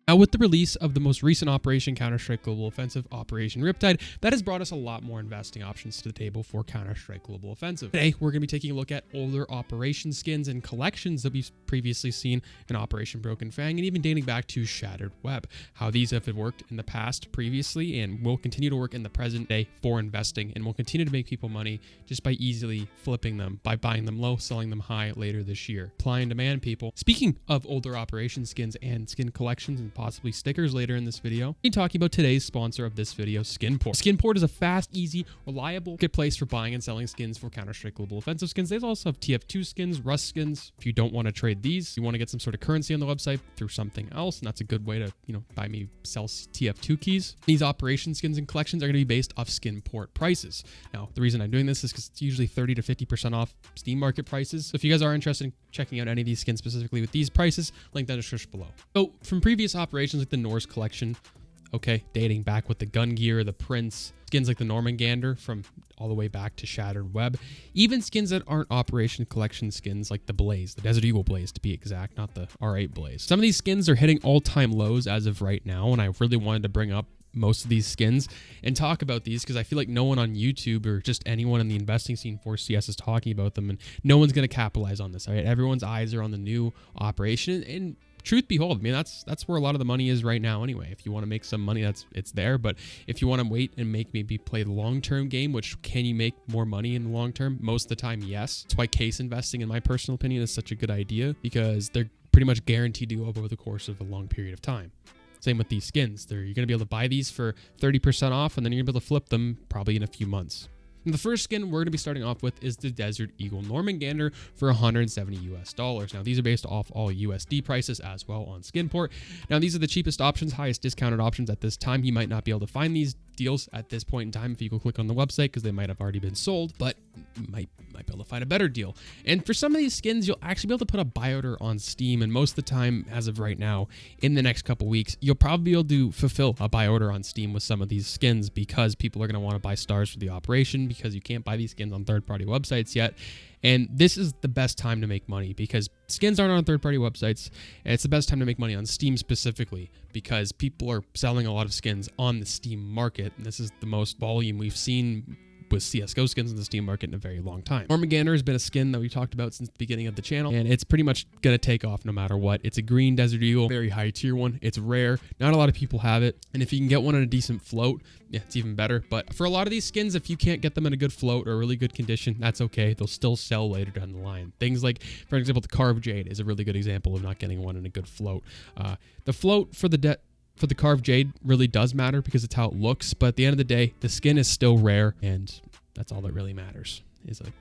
Now, with the release of the most recent Operation Counter-Strike Global Offensive, Operation Riptide, that has brought us a lot more investing options to the table for Counter-Strike Global Offensive. Today, we're going to be taking a look at older Operation skins and collections that we've previously seen in Operation Broken Fang, and even dating back to Shattered Web, how these have worked in the past previously and will continue to work in the present day for investing, and will continue to make people money just by easily flipping them, by buying them low, selling them high later this year. Supply and demand, people. Speaking of older Operation skins and skin collections and possibly stickers later in this video, we're talking about today's sponsor of this video, Skinport. Skinport is a fast, easy, reliable marketplace for buying and selling skins for Counter-Strike Global Offensive skins. They also have TF2 skins, Rust skins. If you don't want to trade these, you want to get some sort of currency on the website through something else, and that's a good way to, buy me, sell TF2 keys. These Operation skins and collections are going to be based off Skinport prices. Now, the reason I'm doing this is because it's usually 30 to 50% off Steam market prices. So if you guys are interested in checking out any of these skins specifically with these prices, link down in the description below. So from previous operations like the Norse collection, okay, dating back with the gun gear, the Prince, skins like the Normangander from all the way back to Shattered Web, even skins that aren't Operation Collection skins like the Blaze, the Desert Eagle Blaze to be exact, not the R8 Blaze. Some of these skins are hitting all-time lows as of right now, and I really wanted to bring up most of these skins and talk about these because I feel like no one on YouTube or just anyone in the investing scene for CS is talking about them, and no one's going to capitalize on this. All right, everyone's eyes are on the new Operation, and truth behold, I mean, that's where a lot of the money is right now anyway. If you want to make some money, it's there. But if you want to wait and maybe play the long-term game, which can you make more money in the long term? Most of the time, yes. That's why case investing, in my personal opinion, is such a good idea, because they're pretty much guaranteed to go up over the course of a long period of time. Same with these skins. You're going to be able to buy these for 30% off, and then you're going to be able to flip them probably in a few months. And the first skin we're going to be starting off with is the Desert Eagle Normangander for $170 US. Now, these are based off all USD prices as well on Skinport. Now, these are the cheapest options, highest discounted options at this time. You might not be able to find these deals at this point in time if you go click on the website, because they might have already been sold, but you might be able to find a better deal. And for some of these skins, you'll actually be able to put a buy order on Steam, and most of the time, as of right now, in the next couple weeks, you'll probably be able to fulfill a buy order on Steam with some of these skins, because people are going to want to buy stars for the Operation, because you can't buy these skins on third-party websites yet. And this is the best time to make money, because skins aren't on third-party websites, and it's the best time to make money on Steam specifically, because people are selling a lot of skins on the Steam market, and this is the most volume we've seen with CSGO skins in the Steam market in a very long time. Armageddon has been a skin that we talked about since the beginning of the channel, and it's pretty much going to take off no matter what. It's a green Desert Eagle, very high tier one. It's rare. Not a lot of people have it, and if you can get one in a decent float, yeah, it's even better. But for a lot of these skins, if you can't get them in a good float or a really good condition, that's okay. They'll still sell later down the line. Things like, for example, the Carve Jade is a really good example of not getting one in a good float. The float for the Carve Jade really does matter because it's how it looks, but at the end of the day, the skin is still rare, and that's all that really matters, is like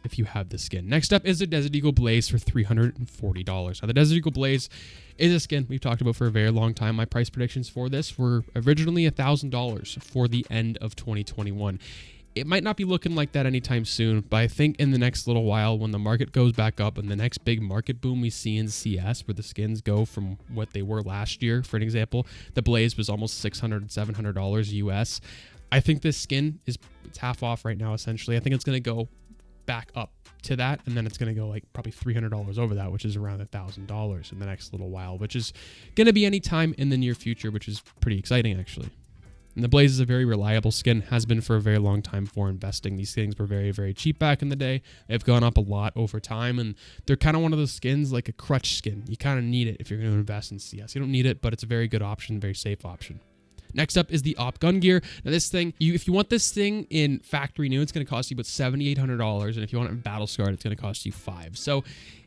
if you have the skin. Next up is the Desert Eagle Blaze for $340. Now, the Desert Eagle Blaze is a skin we've talked about for a very long time. My price predictions for this were originally $1,000 for the end of 2021. It might not be looking like that anytime soon, but I think in the next little while, when the market goes back up and the next big market boom we see in CS, where the skins go from what they were last year, for an example, the Blaze was almost $600, $700 US. I think this skin it's half off right now, essentially. I think it's going to go back up to that, and then it's going to go like probably $300 over that, which is around $1,000 in the next little while, which is going to be any time in the near future, which is pretty exciting, actually. And the Blaze is a very reliable skin, has been for a very long time for investing. These things were very, very cheap back in the day. They've gone up a lot over time, and they're kind of one of those skins, like a crutch skin. You kind of need it if you're going to invest in CS. You don't need it, but it's a very good option, very safe option. Next up is the Op Gun Gear. Now, this thing, if you want this thing in factory new, it's going to cost you about $7,800, and if you want it in battle scarred, it's going to cost you $5,000. So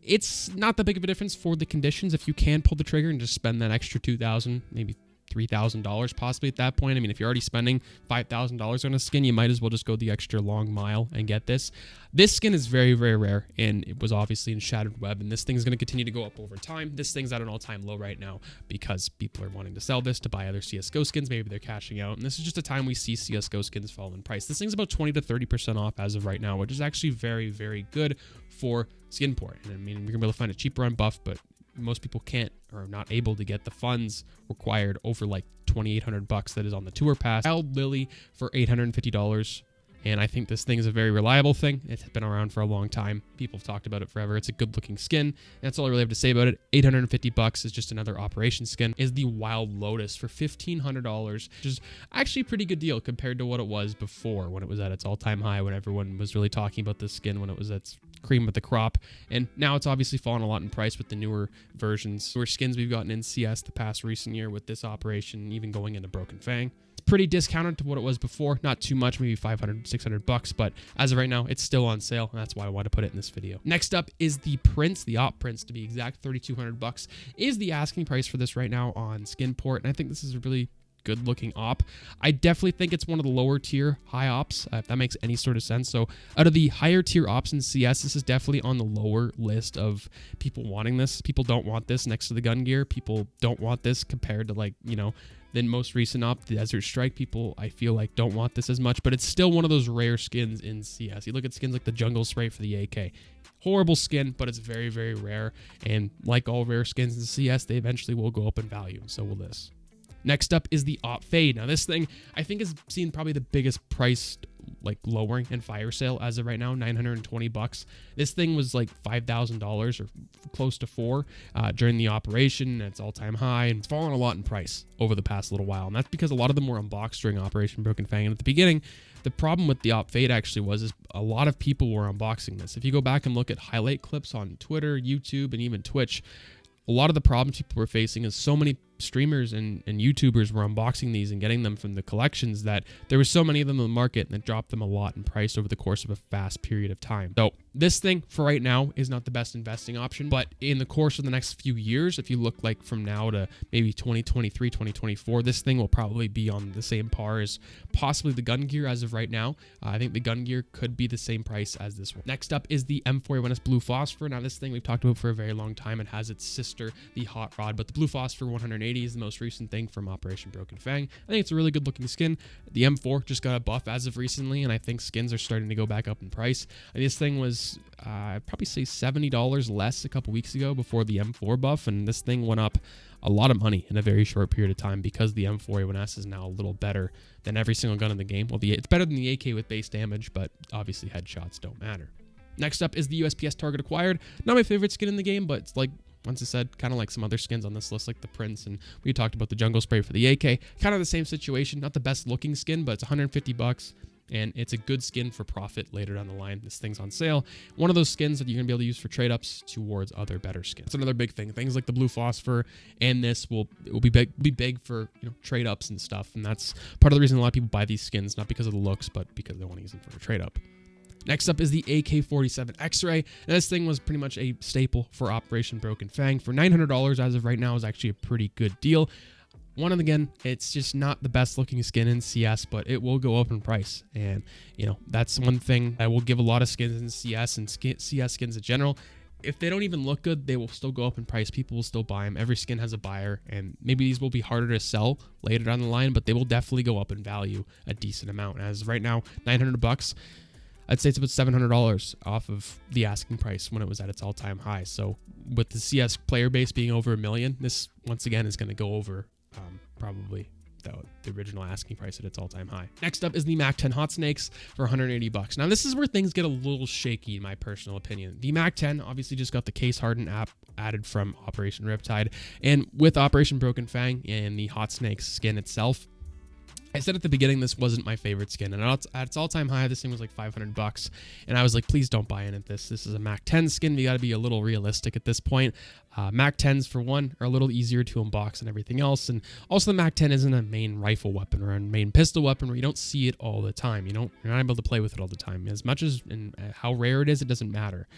it's not that big of a difference for the conditions. If you can pull the trigger and just spend that extra $2,000, maybe $3,000 possibly at that point. I mean, if you're already spending $5,000 on a skin, you might as well just go the extra long mile and get this. This skin is very, very rare, and it was obviously in Shattered Web, and this thing is going to continue to go up over time. This thing's at an all-time low right now because people are wanting to sell this to buy other CSGO skins. Maybe they're cashing out, and this is just a time we see CSGO skins fall in price. This thing's about 20 to 30% off as of right now, which is actually very, very good for Skinport. And I mean, you're going to be able to find it cheaper on Buff, but most people can't or are not able to get the funds required over like $2,800 that is on the tour pass. Wild Lily for $850. and I think this thing is a very reliable thing. It's been around for a long time. People have talked about it forever. It's a good looking skin. That's all I really have to say about it. $850 is just another operation skin. Is the Wild Lotus for $1,500, which is actually a pretty good deal compared to what it was before, when it was at its all-time high, when everyone was really talking about this skin, when it was at cream of the crop. And now it's obviously fallen a lot in price with the newer versions, newer skins we've gotten in CS the past recent year with this operation, even going into Broken Fang. It's pretty discounted to what it was before. Not too much, maybe $500, $600, but as of right now, it's still on sale, and that's why I want to put it in this video. Next up is the Prince, the Op Prince to be exact. $3,200 is the asking price for this right now on Skinport, and I think this is a really good looking op. I definitely think it's one of the lower tier high ops, if that makes any sort of sense. So out of the higher tier ops in CS, this is definitely on the lower list of people wanting this. People don't want this next to the gun gear. People don't want this compared to, like, you know, the most recent op, the Desert Strike. People, I feel like, don't want this as much, but it's still one of those rare skins in CS. You look at skins like the Jungle Spray for the AK. Horrible skin, but it's very, very rare. And like all rare skins in CS, they eventually will go up in value. So will this. Next up is the Op Fade. Now this thing, I think, has seen probably the biggest price like lowering and fire sale as of right now, $920. This thing was like $5,000 or close to $4,000 during the operation. It's all-time high, and it's fallen a lot in price over the past little while. And that's because a lot of them were unboxed during Operation Broken Fang. And at the beginning, the problem with the Op Fade actually was a lot of people were unboxing this. If you go back and look at highlight clips on Twitter, YouTube, and even Twitch, a lot of the problems people were facing is so many streamers and YouTubers were unboxing these and getting them from the collections that there were so many of them in the market, and it dropped them a lot in price over the course of a fast period of time. So this thing for right now is not the best investing option, but in the course of the next few years, if you look like from now to maybe 2023, 2024, this thing will probably be on the same par as possibly the gun gear as of right now. I think the gun gear could be the same price as this one. Next up is the M41s Blue Phosphor. Now this thing we've talked about for a very long time. It has its sister, the Hot Rod, but the Blue Phosphor 180 is the most recent thing from Operation Broken Fang. I think it's a really good looking skin. The M4 just got a buff as of recently, and I think skins are starting to go back up in price. This thing was I'd probably say $70 less a couple weeks ago before the M4 buff, and this thing went up a lot of money in a very short period of time because the M41S is now a little better than every single gun in the game. Well, it's better than the AK with base damage, but obviously headshots don't matter. Next up is the USPS Target Acquired. Not my favorite skin in the game, but it's like, once I said, kind of like some other skins on this list, like the Prince, and we talked about the Jungle Spray for the AK. Kind of the same situation. Not the best looking skin, but it's $150, and it's a good skin for profit later down the line. This thing's on sale. One of those skins that you're going to be able to use for trade-ups towards other better skins. That's another big thing. Things like the Blue Phosphor and this will be big for, you know, trade-ups and stuff, and that's part of the reason a lot of people buy these skins, not because of the looks, but because they want to use them for a trade-up. Next up is the AK-47 X-Ray. And this thing was pretty much a staple for Operation Broken Fang. For $900 as of right now is actually a pretty good deal. One, and again, it's just not the best looking skin in CS, but it will go up in price. And, you know, that's one thing I will give a lot of skins in CS and CS skins in general. If they don't even look good, they will still go up in price. People will still buy them. Every skin has a buyer, and maybe these will be harder to sell later down the line, but they will definitely go up in value a decent amount. As of right now, $900. I'd say it's about $700 off of the asking price when it was at its all-time high. So with the CS player base being over 1 million, this once again is going to go over probably the original asking price at its all-time high. Next up is the MAC-10 Hot Snakes for $180. Now this is where things get a little shaky in my personal opinion. The MAC-10 obviously just got the case hardened app added from Operation Riptide, and with Operation Broken Fang and the Hot Snakes skin itself, I said at the beginning this wasn't my favorite skin, and at its all-time high, this thing was like $500, and I was like, please don't buy in at this. This is a MAC-10 skin. We got to be a little realistic at this point. MAC-10s, for one, are a little easier to unbox than everything else, and also the MAC-10 isn't a main rifle weapon or a main pistol weapon where you don't see it all the time. You're not able to play with it all the time. As much as how rare it is, it doesn't matter.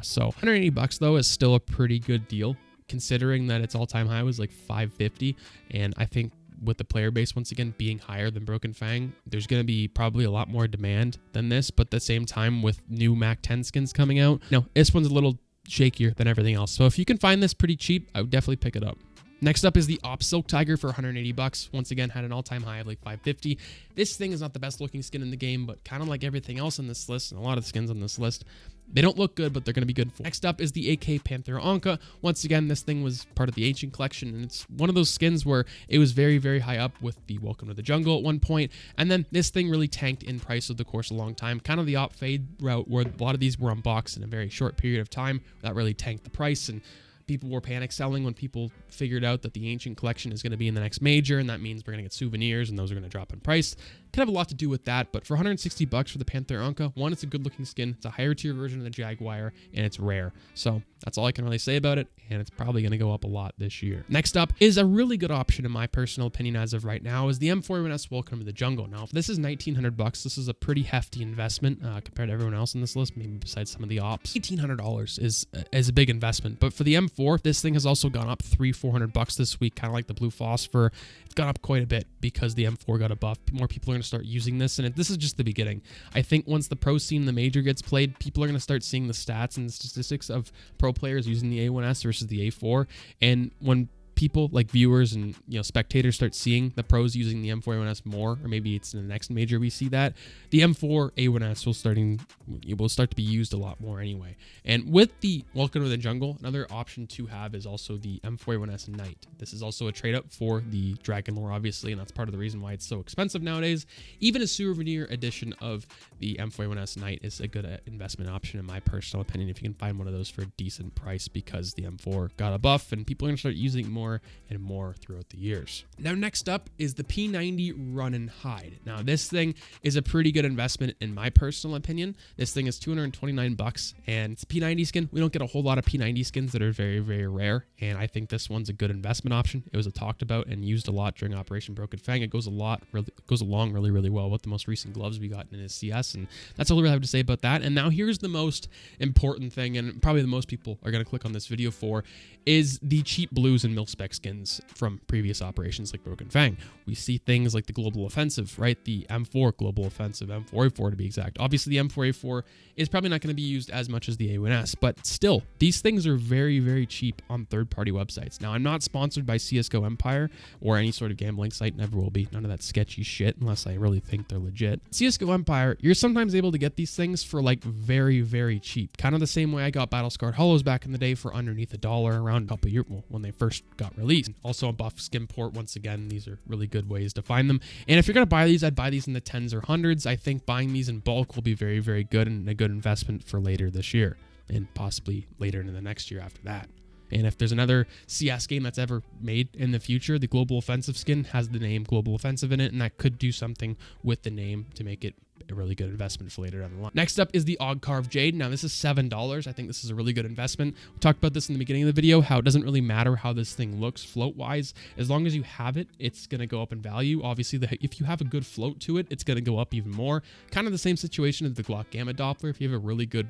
So $180 though is still a pretty good deal, considering that its all-time high was like $550, and I think with the player base once again being higher than Broken Fang, there's going to be probably a lot more demand than this, but at the same time with new MAC-10 skins coming out, this one's a little shakier than everything else. So if you can find this pretty cheap, I would definitely pick it up. Next up is the Op Silk Tiger for $180. Once again, had an all-time high of like $550. This thing is not the best looking skin in the game, but kind of like everything else on this list, and a lot of the skins on this list, They don't look good, but they're going to be good for. Next up is the AK Panther Anka. Once again, this thing was part of the Ancient Collection, and it's one of those skins where it was very, very high up with the Welcome to the Jungle at one point, and then this thing really tanked in price over the course of a long time. Kind of the op fade route where a lot of these were unboxed in a very short period of time. That really tanked the price, and people were panic selling when people figured out that the Ancient Collection is going to be in the next major, and that means we're going to get souvenirs, and those are going to drop in price. Could have a lot to do with that, but for 160 bucks for the Panther Anka, one, it's a good looking skin, it's a higher tier version of the Jaguar, and it's rare. So that's all I can really say about it, and it's probably going to go up a lot this year. Next up is a really good option in my personal opinion as of right now is the M41s Welcome to the Jungle. Now, if this is 1,900 bucks, this is a pretty hefty investment compared to everyone else on this list, maybe besides some of the ops. $1,800 is a big investment, but for the M4, this thing has also gone up $300-400 bucks this week, kind of like the blue Phosphor. It's gone up quite a bit because the M4 got a buff. More people are going to start using this, and this is just the beginning. I think once the pro scene, the major gets played, people are going to start seeing the stats and the statistics of pro players using the A1S versus the A4, and when people like viewers and spectators start seeing the pros using the M41S more, or maybe it's in the next major we see that, the M4 A1S will start to be used a lot more anyway. And with the Welcome to the Jungle, another option to have is also the M41s Knight. This is also a trade up for the Dragon Lore, obviously, and that's part of the reason why it's so expensive nowadays. Even a souvenir edition of the M41s Knight is a good investment option in my personal opinion if you can find one of those for a decent price, because the M4 got a buff and people are going to start using it more and more throughout the years. Now, next up is the P90 Run and Hide. Now, this thing is a pretty good investment in my personal opinion. This thing is 229 bucks, and it's a P90 skin. We don't get a whole lot of P90 skins that are very, very rare, and I think this one's a good investment option. It was talked about and used a lot during Operation Broken Fang. It goes along really, really well with the most recent gloves we got in his CS, and that's all I really have to say about that. And now here's the most important thing, and probably the most people are going to click on this video for, is the cheap blues and mil-spec skins from previous operations like Broken Fang. We see things like the Global Offensive, right? The M4 Global Offensive, M4A4 to be exact. Obviously, the M4A4 is probably not going to be used as much as the A1S, but still, these things are very, very cheap on third-party websites. Now, I'm not sponsored by CSGO Empire or any sort of gambling site, never will be. None of that sketchy shit, unless I really think they're legit. CSGO Empire, you're sometimes able to get these things for like very, very cheap. Kind of the same way I got Battle Scarred Hollows back in the day for underneath $1 around a couple years, when they first got released. Also on Buff Skin Port, once again, these are really good ways to find them. And if you're going to buy these, I'd buy these in the tens or hundreds. I think buying these in bulk will be very, very good and a good investment for later this year and possibly later into the next year after that. And if there's another CS game that's ever made in the future, the Global Offensive skin has the name Global Offensive in it, and that could do something with the name to make it a really good investment for later down the line. Next up is the Carve Jade. Now, this is $7. I think this is a really good investment. We talked about this in the beginning of the video, how it doesn't really matter how this thing looks float-wise. As long as you have it, it's going to go up in value. Obviously, if you have a good float to it, it's going to go up even more. Kind of the same situation as the Glock Gamma Doppler. If you have a really good,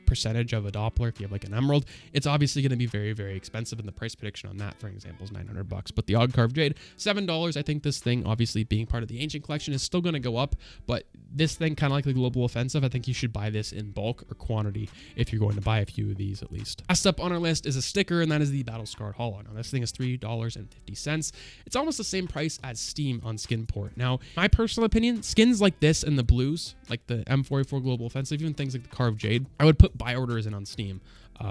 percentage of a Doppler, if you have like an emerald, it's obviously going to be very, very expensive, and the price prediction on that, for example, is $900. But the Carve Jade, $7. I think this thing, obviously being part of the Ancient Collection, is still going to go up, but this thing, kind of like the Global Offensive, I think you should buy this in bulk or quantity if you're going to buy a few of these at least. Last up on our list is a sticker, and that is the Battle Scarred Hollow. Now, this thing is $3.50. It's almost the same price as Steam on Skinport. Now, my personal opinion, skins like this and the blues, like the M44 Global Offensive, even things like the Carve Jade, I would put buy orders in on Steam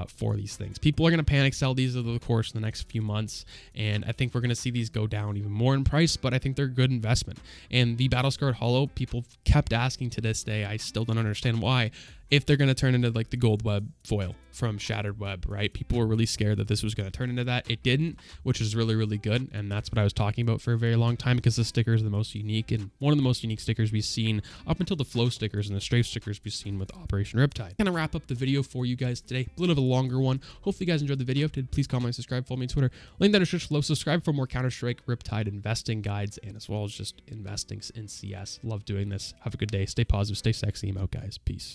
for these things. People are going to panic sell these over the course of the next few months, and I think we're going to see these go down even more in price, but I think they're a good investment. And the Battle Scarred Hollow, people kept asking to this day, I still don't understand why, if they're going to turn into like the gold web foil from Shattered Web, right? People were really scared that this was going to turn into that. It didn't, which is really, really good. And that's what I was talking about for a very long time, because the sticker is the most unique and one of the most unique stickers we've seen up until the flow stickers and the strafe stickers we've seen with Operation Riptide. Gonna wrap up the video for you guys today. A little bit of a longer one. Hopefully you guys enjoyed the video. If you did, please comment, subscribe, follow me on Twitter. Link down in the description below. Subscribe for more Counter-Strike Riptide investing guides, and as well as just investing in CS. Love doing this. Have a good day. Stay positive. Stay sexy. I'm out, guys. Peace.